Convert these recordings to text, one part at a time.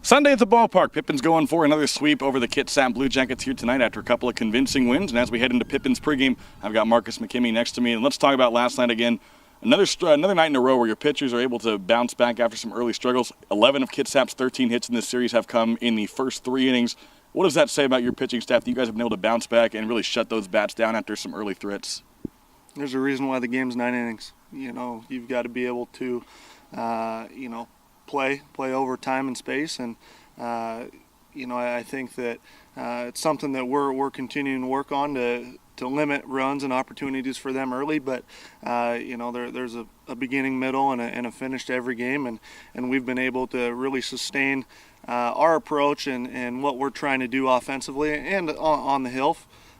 Sunday at the ballpark, Pippins going for another sweep over the Kitsap Blue Jackets here tonight after a couple of convincing wins. And as we head into Pippins Pregame, I've got Marcus McKimmy next to me. And let's talk about last night again. Another night in a row where your pitchers are able to bounce back after some early struggles. 11 of Kitsap's 13 hits in this series have come in the first 3 innings. What does that say about your pitching staff that you guys have been able to bounce back and really shut those bats down after some early threats? There's a reason why the game's 9 innings. You've got to be able to, play over time and space, and I think that it's something that we're continuing to work on to limit runs and opportunities for them early. But there's a beginning, middle, and a finish to every game, and we've been able to really sustain our approach and what we're trying to do offensively and on the hill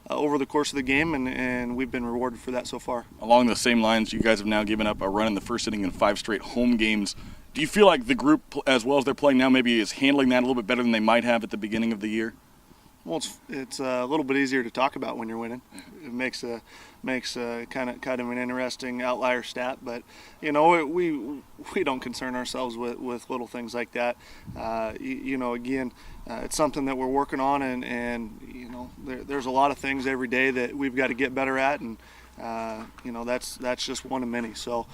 over the course of the game, and we've been rewarded for that so far. Along the same lines, you guys have now given up a run in the first inning in 5 straight home games. Do you feel like the group, as well as they're playing now, maybe is handling that a little bit better than they might have at the beginning of the year? Well, it's a little bit easier to talk about when you're winning. It makes kind of an interesting outlier stat, but we don't concern ourselves with little things like that. Again, it's something that we're working on, and there's a lot of things every day that we've got to get better at, and that's just one of many. So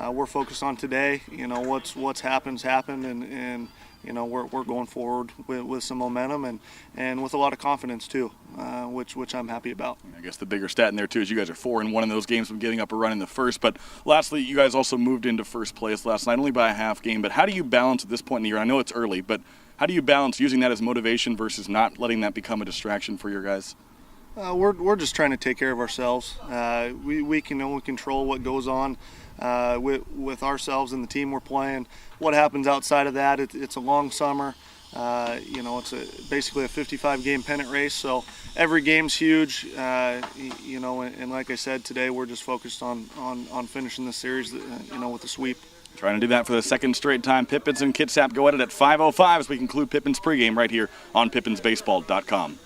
we're focused on today. What's happened, and we're going forward with some momentum and with a lot of confidence too, which I'm happy about. I guess the bigger stat in there too is you guys are 4-1 in those games from getting up a run in the first. But lastly, you guys also moved into first place last night, only by a half game. But how do you balance at this point in the year? I know it's early, but how do you balance using that as motivation versus not letting that become a distraction for your guys? We're just trying to take care of ourselves. We can only control what goes on with ourselves and the team we're playing. What happens outside of that, it's a long summer. It's basically a 55-game pennant race, so every game's huge. And like I said, today we're just focused on finishing the series, with a sweep. Trying to do that for the second straight time. Pippins and Kitsap go at it at 5:05 as we conclude Pippins Pregame right here on PippinsBaseball.com.